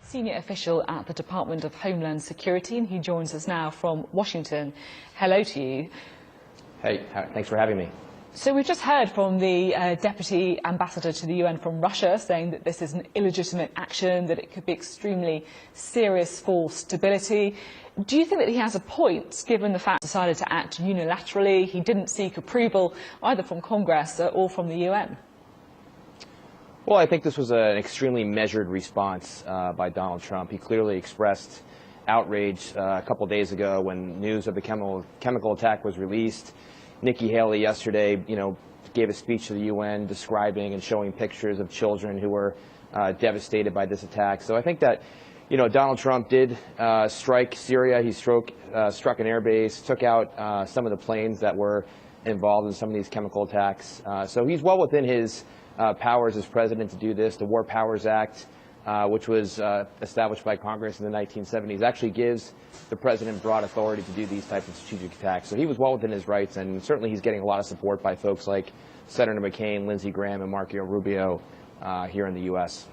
senior official at the Department of Homeland Security, and he joins us now from Washington. Hello to you. Hey, thanks for having me. So we've just heard from the Deputy Ambassador to the UN from Russia saying that this is an illegitimate action, that it could be extremely serious for stability. Do you think that he has a point, given the fact he decided to act unilaterally? He didn't seek approval either from Congress or from the UN. Well, I think this was an extremely measured response by Donald Trump. He clearly expressed outrage a couple days ago when news of the chemical attack was released. Nikki Haley yesterday, gave a speech to the UN describing and showing pictures of children who were devastated by this attack. So I think that, Donald Trump did strike Syria. He struck an airbase, took out some of the planes that were involved in some of these chemical attacks. So he's well within his powers as president to do this. The War Powers Act, which was established by Congress in the 1970s, actually gives the president broad authority to do these types of strategic attacks. So he was well within his rights, and certainly he's getting a lot of support by folks like Senator McCain, Lindsey Graham, and Marco Rubio here in the U.S.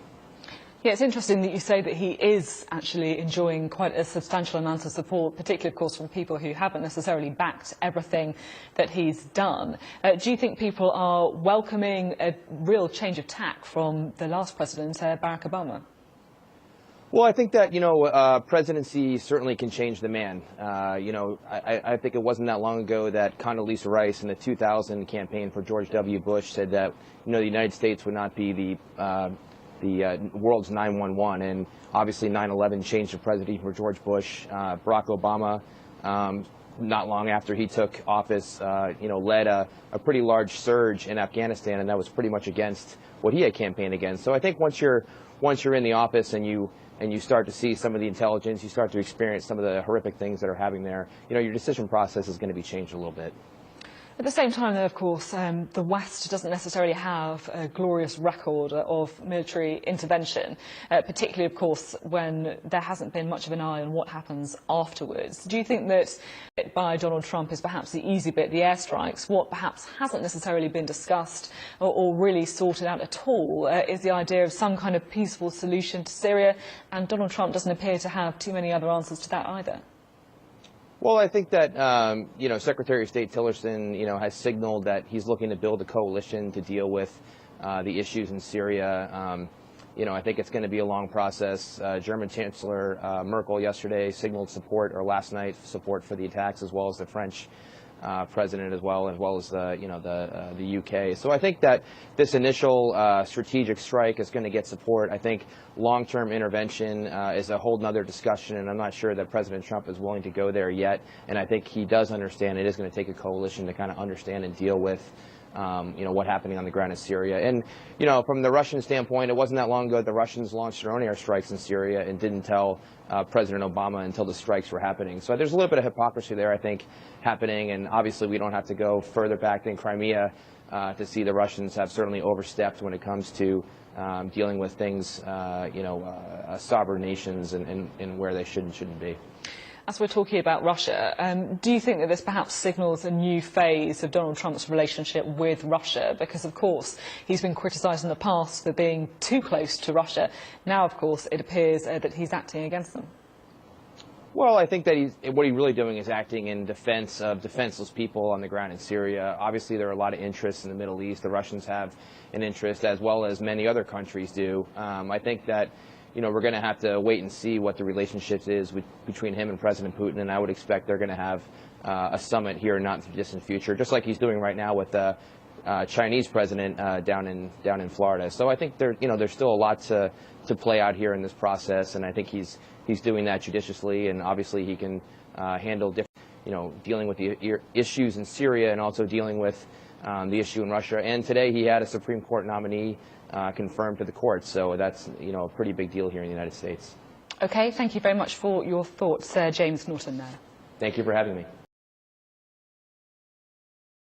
Yeah, it's interesting that you say that he is actually enjoying quite a substantial amount of support, particularly, of course, from people who haven't necessarily backed everything that he's done. Do you think people are welcoming a real change of tack from the last president, Barack Obama? Well, I think that, presidency certainly can change the man. I think it wasn't that long ago that Condoleezza Rice in the 2000 campaign for George W. Bush said that, the United States would not be the world's 911, and obviously 9/11 changed the presidency for George Bush. Barack Obama, not long after he took office, led a pretty large surge in Afghanistan, and that was pretty much against what he had campaigned against. So I think once you're in the office and you start to see some of the intelligence, you start to experience some of the horrific things that are happening there, your decision process is going to be changed a little bit. At the same time, though, of course, the West doesn't necessarily have a glorious record of military intervention, particularly, of course, when there hasn't been much of an eye on what happens afterwards. Do you think that by Donald Trump is perhaps the easy bit, the airstrikes? What perhaps hasn't necessarily been discussed or really sorted out at all is the idea of some kind of peaceful solution to Syria, and Donald Trump doesn't appear to have too many other answers to that either. Well, I think that, Secretary of State Tillerson, has signaled that he's looking to build a coalition to deal with the issues in Syria. I think it's going to be a long process. German Chancellor Merkel yesterday signaled support, or last night, support for the attacks, as well as the French president, as well as the UK. So I think that this initial strategic strike is going to get support. I think long-term intervention is a whole nother discussion, and I'm not sure that President Trump is willing to go there yet. And I think he does understand it is going to take a coalition to kind of understand and deal with what's happening on the ground in Syria. And, from the Russian standpoint, it wasn't that long ago that the Russians launched their own airstrikes in Syria and didn't tell President Obama until the strikes were happening. So there's a little bit of hypocrisy there, I think, happening. And obviously, we don't have to go further back than Crimea to see the Russians have certainly overstepped when it comes to dealing with things, sovereign nations and where they should and shouldn't be. As we're talking about Russia, do you think that this perhaps signals a new phase of Donald Trump's relationship with Russia? Because, of course, he's been criticised in the past for being too close to Russia. Now, of course, it appears that he's acting against them. Well, I think that what he's really doing is acting in defense of defenseless people on the ground in Syria. Obviously, there are a lot of interests in the Middle East. The Russians have an interest, as well as many other countries do. I think that we're going to have to wait and see what the relationship is between him and President Putin, and I would expect they're going to have a summit here not in the distant future, just like he's doing right now with the Chinese president down in Florida. So I think there's still a lot to play out here in this process, and I think he's doing that judiciously, and obviously he can handle dealing with the issues in Syria and also dealing with the issue in Russia. And today he had a Supreme Court nominee confirmed to the court, so that's a pretty big deal here in the United States. Okay, thank you very much for your thoughts, James Norton. Thank you for having me.